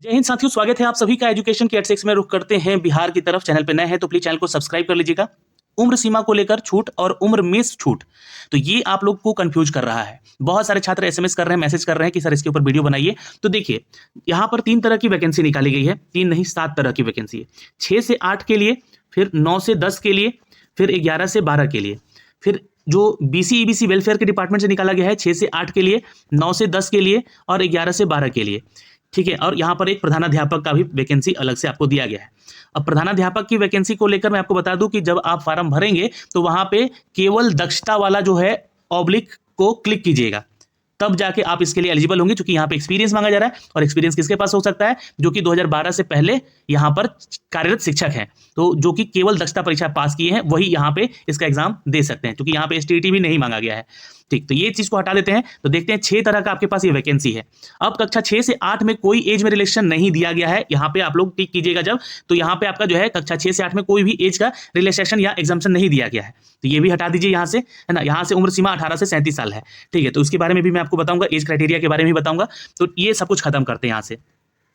जय हिंद साथियों, स्वागत है आप सभी का एजुकेशन के एट6 में। रुख करते हैं बिहार की तरफ। चैनल पे नए हैं तो प्लीज चैनल को सब्सक्राइब कर लीजिएगा। उम्र सीमा को लेकर छूट और उम्र मिस छूट, तो ये आप लोग को कंफ्यूज कर रहा है। बहुत सारे छात्र एसएमएस कर रहे हैं, मैसेज कर रहे हैं कि सर इसके ऊपर वीडियो बनाइए। तो देखिए, यहाँ पर 3 तरह की वैकेंसी निकाली गई है, 3 नहीं 7 तरह की वैकेंसी है। 6 से 8 के लिए, फिर 9 से 10 के लिए, फिर 11 से 12 के लिए। फिर जो बीसी ईबीसी वेलफेयर के डिपार्टमेंट से निकाला गया है 6 से 8 के लिए, 9 से 10 के लिए और 11 से 12 के लिए। ठीक है, और यहाँ पर एक प्रधानाध्यापक का भी वैकेंसी अलग से आपको दिया गया है। अब प्रधानाध्यापक की वैकेंसी को लेकर मैं आपको बता दूं कि जब आप फॉर्म भरेंगे तो वहां पे केवल दक्षता वाला जो है ऑब्लिक को क्लिक कीजिएगा, तब जाके आप इसके लिए एलिजिबल होंगे। क्योंकि यहाँ पे एक्सपीरियंस मांगा जा रहा है, और एक्सपीरियंस किसके पास हो सकता है? जो कि 2012 से पहले यहाँ पर कार्यरत शिक्षक हैं, तो जो कि केवल दक्षता परीक्षा पास किए हैं वही यहाँ पे इसका एग्जाम दे सकते हैं, क्योंकि यहाँ पे एसटीईटी भी नहीं मांगा गया है। ठीक, तो ये चीज को हटा देते हैं। तो देखते हैं 6 तरह का आपके पास ये वैकेंसी है। अब कक्षा 6 से 8 में कोई एज में रिलेक्शन नहीं दिया गया है। यहाँ पे आप लोग टिक कीजिएगा जब, तो यहाँ पे आपका जो है कक्षा 6 से 8 में कोई भी एज का रिलैक्सेशन या एग्जाम्पशन नहीं दिया गया है, तो ये भी हटा दीजिए यहाँ से, है ना। यहाँ से उम्र सीमा 18 से 37 साल है। ठीक है, तो उसके बारे में भी मैं आपको बताऊंगा, एज क्राइटेरिया के बारे में भी बताऊंगा। तो ये सब कुछ खत्म करते हैं यहाँ से।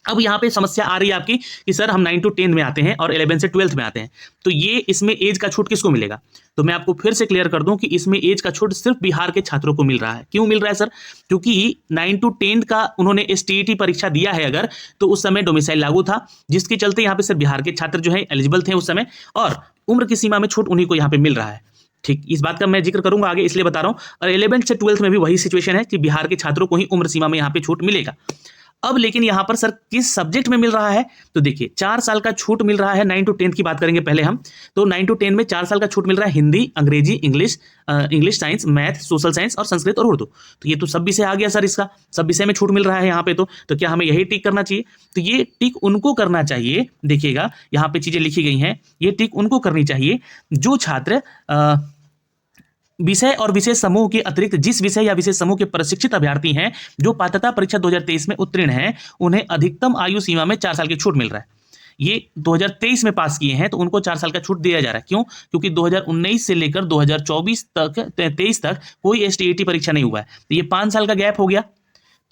अब यहाँ पे समस्या आ रही है आपकी कि सर हम 9 to 10 में आते हैं और 11 से 12th में आते हैं, तो ये इसमें एज का छूट किसको मिलेगा? तो मैं आपको फिर से क्लियर कर दूं कि इसमें एज का छूट सिर्फ बिहार के छात्रों को मिल रहा है। क्यों मिल रहा है सर? क्योंकि 9 to 10 का उन्होंने एसटीईटी परीक्षा दिया है अगर, तो उस समय डोमिसाइल लागू था, जिसके चलते यहाँ पे सिर्फ बिहार के छात्र जो है एलिजिबल थे उस समय, और उम्र की सीमा में छूट उन्हीं को यहाँ पे मिल रहा है। ठीक, इस बात का मैं जिक्र करूंगा आगे, इसलिए बता रहा हूं। और 11th से 12th में भी वही सिचुएशन है कि बिहार के छात्रों को ही उम्र सीमा में यहाँ पे छूट मिलेगा। अब लेकिन यहां पर सर किस सब्जेक्ट में मिल रहा है? तो देखिए, 4 साल का छूट मिल रहा है। 9 to 10 की बात करेंगे पहले हम, तो 9 to 10 में 4 साल का छूट मिल रहा है हिंदी, अंग्रेजी, English science, math, social science और संस्कृत और उर्दू। तो ये तो सब विषय आ गया सर, इसका सब विषय में छूट मिल रहा है यहाँ पे। तो क्या हमें यही टिक करना चाहिए? तो ये टिक उनको करना चाहिए, देखिएगा यहाँ पे चीजें लिखी गई हैं, ये टिक उनको करनी चाहिए जो छात्र विषय और विशेष समूह के अतिरिक्त जिस विषय या विशेष समूह के प्रशिक्षित अभ्यर्थी हैं जो पात्रता परीक्षा 2023 में उत्तीर्ण हैं, उन्हें अधिकतम आयु सीमा में 4 साल की छूट मिल रहा है। ये 2023 में पास किए हैं तो उनको 4 साल का छूट दिया जा रहा है। क्यों? क्योंकि 2019 से लेकर 2024 तक 23 तक कोई एसटीईटी परीक्षा नहीं हुआ है, तो ये 5 साल का गैप हो गया।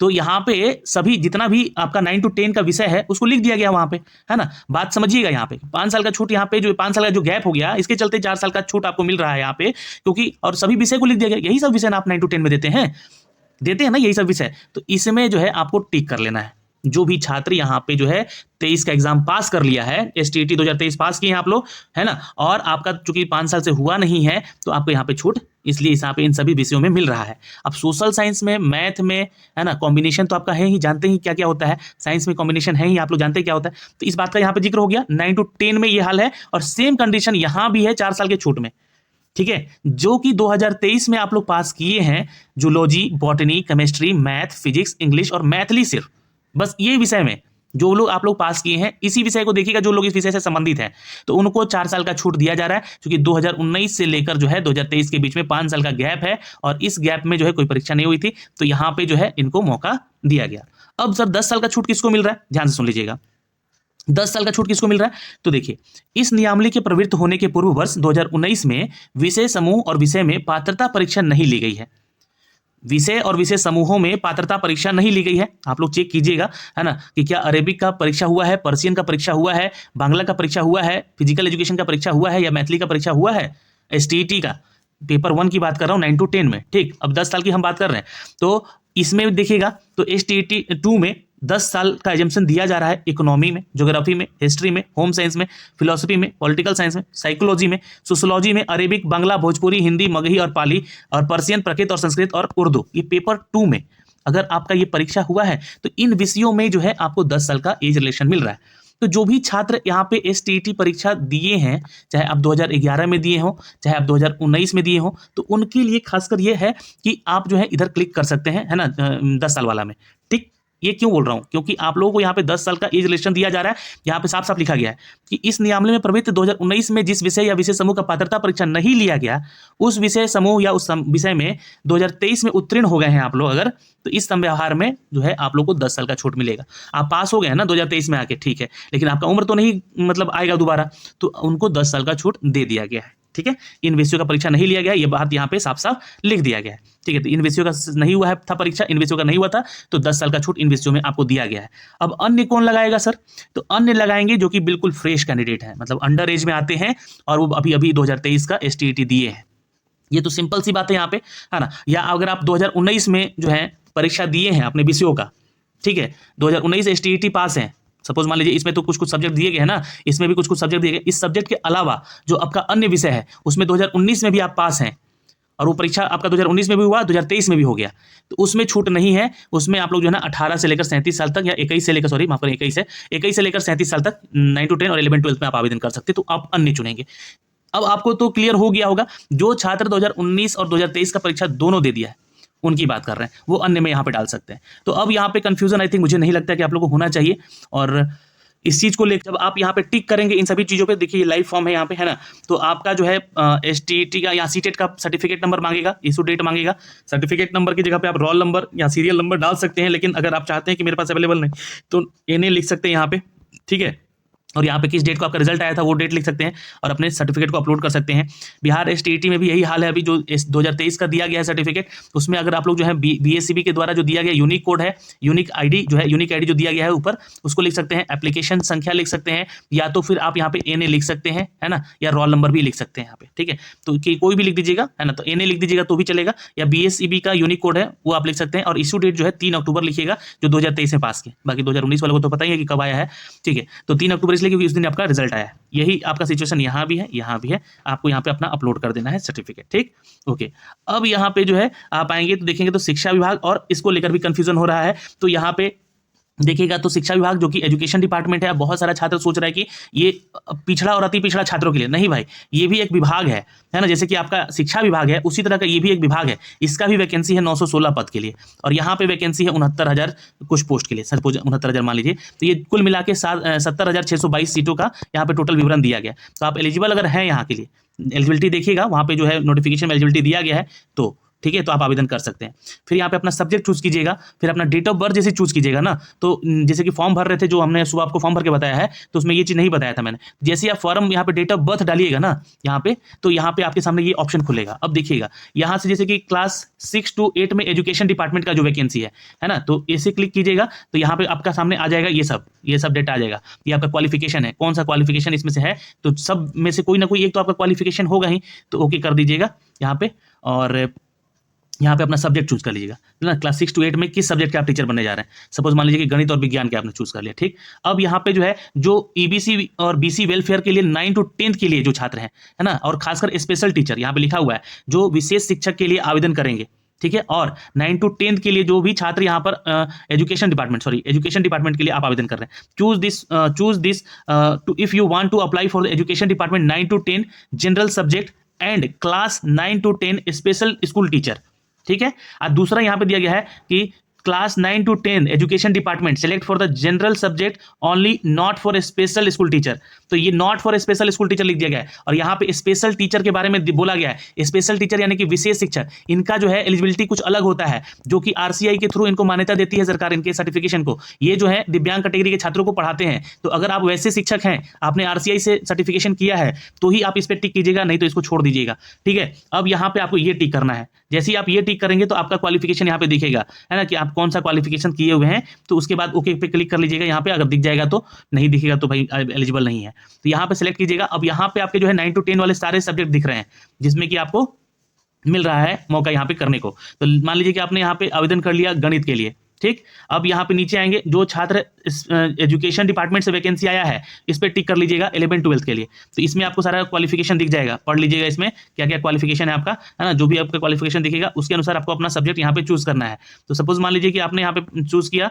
तो यहाँ पे सभी जितना भी आपका 9 to 10 का विषय है उसको लिख दिया गया वहां पे, है ना। बात समझिएगा, यहाँ पे 5 साल का छूट, यहाँ पे जो 5 साल का जो गैप हो गया इसके चलते 4 साल का छूट आपको मिल रहा है यहाँ पे, क्योंकि और सभी विषय को लिख दिया गया। यही सब विषय ना आप 9 to 10 में देते हैं ना, यही सब विषय। तो इसमें जो है आपको टिक कर लेना है। जो भी छात्र यहाँ पे जो है 23 का एग्जाम पास कर लिया है, एसटीईटी 2023 पास किए हैं आप लोग, है ना, और आपका चूंकि 5 साल से हुआ नहीं है तो आपको यहाँ पे छूट इसलिए यहाँ पे इन सभी विषयों में मिल रहा है। अब सोशल साइंस में, मैथ में, है ना, कॉम्बिनेशन तो आपका है ही, जानते ही क्या क्या होता है। साइंस में कॉम्बिनेशन है ही, आप लोग जानते हैं क्या होता है। तो इस बात का यहाँ पे जिक्र हो गया। 9 to 10 में ये हाल है, और सेम कंडीशन यहाँ भी है 4 साल के छूट में। ठीक है, जो कि 2023 में आप लोग पास किए हैं, zoology, botany, chemistry, math, physics, English और मैथली, सिर्फ बस ये विषय में जो लोग आप लोग पास किए हैं, इसी विषय को देखिएगा, जो लोग इस विषय से संबंधित हैं, तो उनको 4 साल का छूट दिया जा रहा है। क्योंकि 2019 से लेकर जो है 2023 के बीच में 5 साल का गैप है, और इस गैप में जो है कोई परीक्षा नहीं हुई थी, तो यहाँ पे जो है इनको मौका दिया गया। अब सर 10 साल का छूट किसको मिल रहा है? ध्यान से सुन लीजिएगा, 10 साल का छूट किसको मिल रहा है? तो देखिए, इस नियमावली के प्रवृत्त होने के पूर्व वर्ष 2019 में विषय समूह और विषय में पात्रता परीक्षा नहीं ली गई है। विषय और विशेष समूहों में पात्रता परीक्षा नहीं ली गई है। आप लोग चेक कीजिएगा, है ना, कि क्या अरेबिक का परीक्षा हुआ है, पर्शियन का परीक्षा हुआ है, बांग्ला का परीक्षा हुआ है, फिजिकल एजुकेशन का परीक्षा हुआ है, या मैथिली का परीक्षा हुआ है। एसटीईटी का पेपर 1 की बात कर रहा हूँ, 9 to 10 में। ठीक, अब 10 साल की हम बात कर रहे हैं, तो इसमें देखिएगा तो एसटीईटी 2 में 10 साल का एजम्पशन दिया जा रहा है। इकोनॉमी में, ज्योग्राफी में, हिस्ट्री में, होम साइंस में, फिलोसफी में, पॉलिटिकल साइंस में, साइकोलॉजी में, सोशोलॉजी में, अरेबिक, बांग्ला, भोजपुरी, हिंदी, मगही और पाली, और पर्शियन, प्राकृत और संस्कृत और उर्दू। ये पेपर 2 में अगर आपका ये परीक्षा हुआ है तो इन विषयों में जो है आपको 10 साल का एज रिलेक्शन मिल रहा है। तो जो भी छात्र यहाँ पे एसटीईटी परीक्षा दिए हैं, चाहे आप 2011 में दिए हो, चाहे आप 2019 में दिए हो, तो उनके लिए खासकर ये है कि आप जो है इधर क्लिक कर सकते हैं, है ना, 10 साल वाला में। ठीक, ये क्यों बोल रहा हूं? क्योंकि आप लोगों को यहाँ पे 10 साल का एज रिलेक्शन दिया जा रहा है। यहाँ पे साफ साफ लिखा गया है कि इस नियमावली में प्रवृत्त 2019 में जिस विषय या विषय समूह का पात्रता परीक्षा नहीं लिया गया, उस विषय समूह या उस विषय में 2023 में उत्तीर्ण हो गए हैं आप लोग अगर, तो इस व्यवहार में जो है आप लोग को 10 साल का छूट मिलेगा। आप पास हो गए हैं ना 2023 में आके, ठीक है, लेकिन आपका उम्र तो नहीं मतलब आएगा दोबारा, तो उनको 10 साल का छूट दे दिया गया है। ठीक है, इन विषयों का परीक्षा नहीं लिया गया, ये बात यहाँ पे साफ साफ लिख दिया गया है। ठीक है, तो इन विषयों का नहीं हुआ है था परीक्षा, इन विषयों का नहीं हुआ था, तो 10 साल का छूट इन विषयों में आपको दिया गया है। अब अन्य कौन लगाएगा सर? तो अन्य लगाएंगे जो कि बिल्कुल फ्रेश कैंडिडेट है, मतलब अंडर एज में आते हैं और वो अभी अभी 2023 का STET दिए हैं। ये तो सिंपल सी बात है यहाँ पे, है ना। या अगर आप 2019 में जो है परीक्षा दिए हैं अपने विषयों का, ठीक है, 2019 STET पास है, सपोज मान लीजिए इसमें तो कुछ कुछ सब्जेक्ट दिए गए हैं ना, इसमें भी कुछ कुछ सब्जेक्ट दिए गए, इस सब्जेक्ट के अलावा जो आपका अन्य विषय है उसमें 2019 में भी आप पास हैं और वो परीक्षा आपका 2019 में भी हुआ, 2023 में भी हो गया, तो उसमें छूट नहीं है। उसमें आप लोग जो है ना 18 से लेकर 37 साल तक, या 21 से लेकर, सॉरी माफ करें 21 से लेकर 37 साल तक 9 to 10 और 11-12 में आप आवेदन कर सकते हैं, तो आप अन्य चुनेंगे। अब आपको तो क्लियर हो गया होगा, जो छात्र 2019 और 2023 का परीक्षा दोनों दे दिया है उनकी बात कर रहे हैं, वो अन्य में यहाँ पे डाल सकते हैं। तो अब यहाँ पे कंफ्यूजन आई थिंक मुझे नहीं लगता कि आप लोग को होना चाहिए। और इस चीज को लेकर जब आप यहाँ पे टिक करेंगे इन सभी चीजों पे, देखिए ये लाइव फॉर्म है यहाँ पे, है ना, तो आपका जो है STET का या CTET का सर्टिफिकेट नंबर मांगेगा, इशू डेट मांगेगा। सर्टिफिकेट नंबर की जगह पे आप रोल नंबर या सीरियल नंबर डाल सकते हैं, लेकिन अगर आप चाहते हैं कि मेरे पास अवेलेबल नहीं तो NA लिख सकते हैं यहाँ पे, ठीक है, और यहाँ पे किस डेट को आपका रिजल्ट आया था वो डेट लिख सकते हैं और अपने सर्टिफिकेट को अपलोड कर सकते हैं। बिहार STET में भी यही हाल है, अभी जो 2023 का दिया गया है सर्टिफिकेट, उसमें अगर आप लोग जो है BSCB के द्वारा जो दिया गया यूनिक कोड है, यूनिक आईडी जो है, यूनिक आईडी जो दिया गया है ऊपर, उसको लिख सकते हैं, एप्लीकेशन संख्या लिख सकते हैं, या तो फिर आप यहाँ पे NA लिख सकते हैं, है ना, या रोल नंबर भी लिख सकते हैं यहाँ पे, ठीक है, तो कोई भी लिख दीजिएगा, है ना, तो NA लिख दीजिएगा तो भी चलेगा, या BSCB का यूनिक कोड है वो आप लिख सकते हैं, और इशू डेट जो है 3 अक्टूबर लिखिएगा जो 2023 में पास के, बाकी 2019 वालों को तो पता ही है कि कब आया है, ठीक है, तो 3 अक्टूबर इसलिए क्योंकि उस दिन आपका रिजल्ट आया है। यही आपका सिचुएशन यहाँ भी है, यहाँ भी है, आपको यहाँ पे अपना अपलोड कर देना है सर्टिफिकेट, ठीक, ओके। अब यहाँ पे जो है आप आएंगे तो देखेंगे तो शिक्षा विभाग, और इसको लेकर भी कंफ्यूजन हो रहा है, तो यहाँ पे देखिएगा तो शिक्षा विभाग जो कि एजुकेशन डिपार्टमेंट है, बहुत सारा छात्र सोच रहा है कि ये पिछड़ा और अति पिछड़ा छात्रों के लिए, नहीं भाई, ये भी एक विभाग है ना, जैसे कि आपका शिक्षा विभाग है उसी तरह का ये भी एक विभाग है, इसका भी वैकेंसी है 916 पद के लिए, और यहाँ पे वैकेंसी है 69,000 कुछ पोस्ट के लिए, सपोज 69,000 मान लीजिए, तो ये कुल मिला के 70,622 सीटों का यहाँ पे टोटल विवरण दिया गया। तो आप एलिजिबल अगर हैं यहाँ के लिए, एलिजिबिलिटी देखिएगा वहाँ पे जो है नोटिफिकेशन में एलिजिबिलिटी दिया गया है, तो ठीक है, तो आप आवेदन कर सकते हैं। फिर यहाँ पे अपना सब्जेक्ट चूज कीजिएगा, फिर अपना डेट ऑफ बर्थ जैसे चूज कीजिएगा ना, तो जैसे कि फॉर्म भर रहे थे जो हमने सुबह आपको फॉर्म भर के बताया है, तो उसमें ये चीज़ नहीं बताया था मैंने, जैसे आप फॉर्म यहाँ पे डेट ऑफ बर्थ डालिएगा ना यहाँ पे, तो यहाँ पे आपके सामने ये ऑप्शन खुलेगा। अब देखिएगा यहाँ से जैसे कि क्लास 6 to 8 में एजुकेशन डिपार्टमेंट का जो वैकेंसी है ना, तो इसे क्लिक कीजिएगा तो यहाँ पे आपका सामने आ जाएगा ये सब डेटा आ जाएगा। ये आपका क्वालिफिकेशन है, कौन सा क्वालिफिकेशन इसमें से है, तो सब में से कोई ना कोई एक तो आपका क्वालिफिकेशन होगा ही, तो ओके कर दीजिएगा यहाँ पे, और यहाँ पे अपना सब्जेक्ट चूज कर लीजिएगा ना, क्लास 6 to 8 में किस सब्जेक्ट के आप टीचर बनने जा रहे हैं, सपोज मान लीजिए कि गणित और विज्ञान के आपने चूज कर लिया, ठीक। अब यहाँ पे जो है जो EBC और BC वेलफेयर के लिए 9 to 10 के लिए जो छात्र हैं, है ना, और खासकर स्पेशल टीचर यहाँ पे लिखा हुआ है जो विशेष शिक्षक के लिए आवेदन करेंगे, ठीक है, और 9 to 10 के लिए जो भी छात्र यहाँ पर एजुकेशन डिपार्टमेंट के लिए आप आवेदन कर रहे हैं, choose this two if you want to apply for the education department 9 to 10 general subject and class 9 to 10 special school teacher, ठीक है। और दूसरा यहाँ पे दिया गया है कि class 9 to 10 education department select for the general subject only, not for special school teacher, तो ये not for special school teacher लिख दिया गया है। और यहाँ पे स्पेशल टीचर के बारे में बोला गया है, स्पेशल टीचर यानी कि विशेष शिक्षक, इनका जो है एलिजिबिलिटी कुछ अलग होता है, जो कि RCI के थ्रू इनको मान्यता देती है सरकार इनके सर्टिफिकेशन को, ये जो है दिव्यांग कैटेगरी के छात्रों को पढ़ाते हैं। तो अगर आप वैसे शिक्षक हैं, आपने RCI से सर्टिफिकेशन किया है, तो ही आप इस पर टिक कीजिएगा, नहीं तो इसको छोड़ दीजिएगा, ठीक है। अब यहाँ पे आपको ये टिक करना है, जैसे ही आप ये टिक करेंगे तो आपका क्वालिफिकेशन यहाँ पे दिखेगा, है ना, कि आप कौन सा क्वालिफिकेशन किए हुए हैं, तो उसके बाद ओके पे क्लिक कर लीजिएगा। यहाँ पे अगर दिख जाएगा तो, नहीं दिखेगा तो भाई एलिजिबल नहीं है, तो यहाँ पे सेलेक्ट कीजिएगा। अब यहाँ पे आपके जो है 9 to 10 वाले सारे सब्जेक्ट दिख रहे हैं जिसमें कि आपको मिल रहा है मौका यहाँ पे करने को। तो मान लीजिए कि आपने यहाँ पे आवेदन कर लिया गणित के लिए, ठीक। अब यहाँ पे नीचे आएंगे, जो छात्र एजुकेशन डिपार्टमेंट से वैकेंसी आया है इस पे टिक कर लीजिएगा 11-12 के लिए, तो इसमें आपको सारा क्वालिफिकेशन दिख जाएगा, पढ़ लीजिएगा इसमें क्या क्या क्वालिफिकेशन है आपका, है ना, जो भी आपका क्वालिफिकेशन दिखेगा उसके अनुसार आपको अपना सब्जेक्ट यहाँ पे चूज करना है। तो सपोज मान लीजिए कि आपने यहाँ पे चूज किया,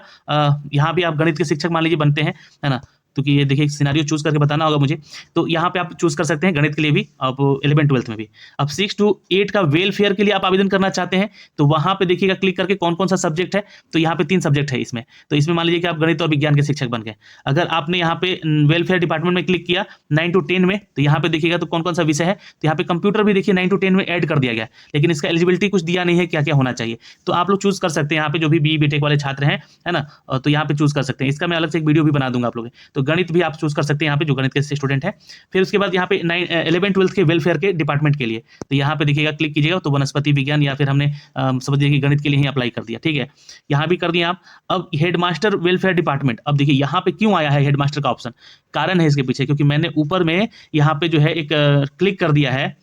यहाँ पे आप गणित के शिक्षक मान लीजिए बनते हैं, है ना, क्योंकि ये देखिए सिनेरियो चूज करके बताना होगा मुझे, तो यहाँ पे आप चूज कर सकते हैं गणित के लिए भी, अब 11-12 में भी। अब 6 to 8 का वेलफेयर के लिए आप आवेदन करना चाहते हैं, तो वहाँ पे देखिएगा क्लिक करके कौन कौन सा सब्जेक्ट है, तो यहाँ पे 3 सब्जेक्ट है इसमें, तो इसमें मान लीजिए कि आप गणित और विज्ञान के शिक्षक बन गए। अगर आपने यहाँ पे वेलफेयर डिपार्टमेंट में क्लिक किया 9 to 10 में, तो यहाँ पे देखिएगा तो कौन कौन सा विषय है, तो यहाँ पे कंप्यूटर भी देखिए 9 to 10 में ऐड कर दिया गया, लेकिन इसका एलिजिबिलिटी कुछ दिया नहीं है क्या क्या होना चाहिए, तो आप लोग चूज कर सकते हैं यहाँ पे जो भी BE BTech वाले छात्र हैं, है ना, तो यहाँ पे चूज कर सकते हैं। इसका मैं अलग से एक वीडियो भी बना दूंगा आप लोग। तो गणित भी आप चूज कर सकते हैं यहाँ पे, जो गणित के स्टूडेंट है। फिर उसके बाद यहाँ पे 11th-12th के वेलफेयर के डिपार्टमेंट के लिए, तो यहाँ पे देखिएगा क्लिक कीजिएगा तो वनस्पति विज्ञान, या फिर हमने समझिए कि गणित के लिए ही अप्लाई कर दिया, ठीक है, यहाँ भी कर दिया आप। अब हेडमास्टर वेलफेयर डिपार्टमेंट, अब देखिए यहाँ पे क्यों आया है हेडमास्टर का ऑप्शन, कारण है इसके पीछे, क्योंकि मैंने ऊपर में यहाँ पे जो है एक क्लिक कर दिया है,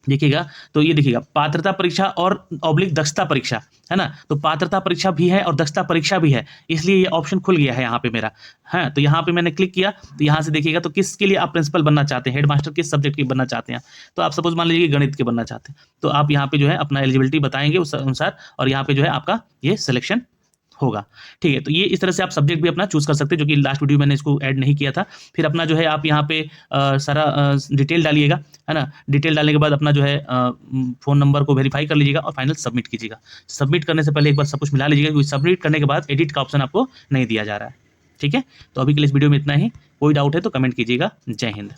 देखिएगा तो ये देखिएगा पात्रता परीक्षा और ऑब्लिक दक्षता परीक्षा, है ना, तो पात्रता परीक्षा भी है और दक्षता परीक्षा भी है, इसलिए ये ऑप्शन खुल गया है यहाँ पे मेरा। हाँ, तो यहाँ पे मैंने क्लिक किया तो यहाँ से देखिएगा तो किसके लिए आप प्रिंसिपल बनना चाहते हैं, हेडमास्टर किस सब्जेक्ट के बनना चाहते हैं, तो आप सपोज मान लीजिए गणित के बनना चाहते हैं, तो आप यहाँ पे जो है अपना एलिजिबिलिटी बताएंगे उस अनुसार, और यहाँ पे जो है आपका ये सिलेक्शन होगा, ठीक है। तो ये इस तरह से आप सब्जेक्ट भी अपना चूज कर सकते हैं, जो कि लास्ट वीडियो मैंने इसको ऐड नहीं किया था। फिर अपना जो है आप यहाँ पे सारा डिटेल डालिएगा, है ना, डिटेल डालने के बाद अपना जो है फ़ोन नंबर को वेरीफाई कर लीजिएगा और फाइनल सबमिट कीजिएगा। सबमिट करने से पहले एक बार सब कुछ मिला लीजिएगा, क्योंकि सबमिट करने के बाद एडिट का ऑप्शन आपको नहीं दिया जा रहा है, ठीक है। तो अभी के लिए इस वीडियो में इतना ही, कोई डाउट है तो कमेंट कीजिएगा। जय हिंद।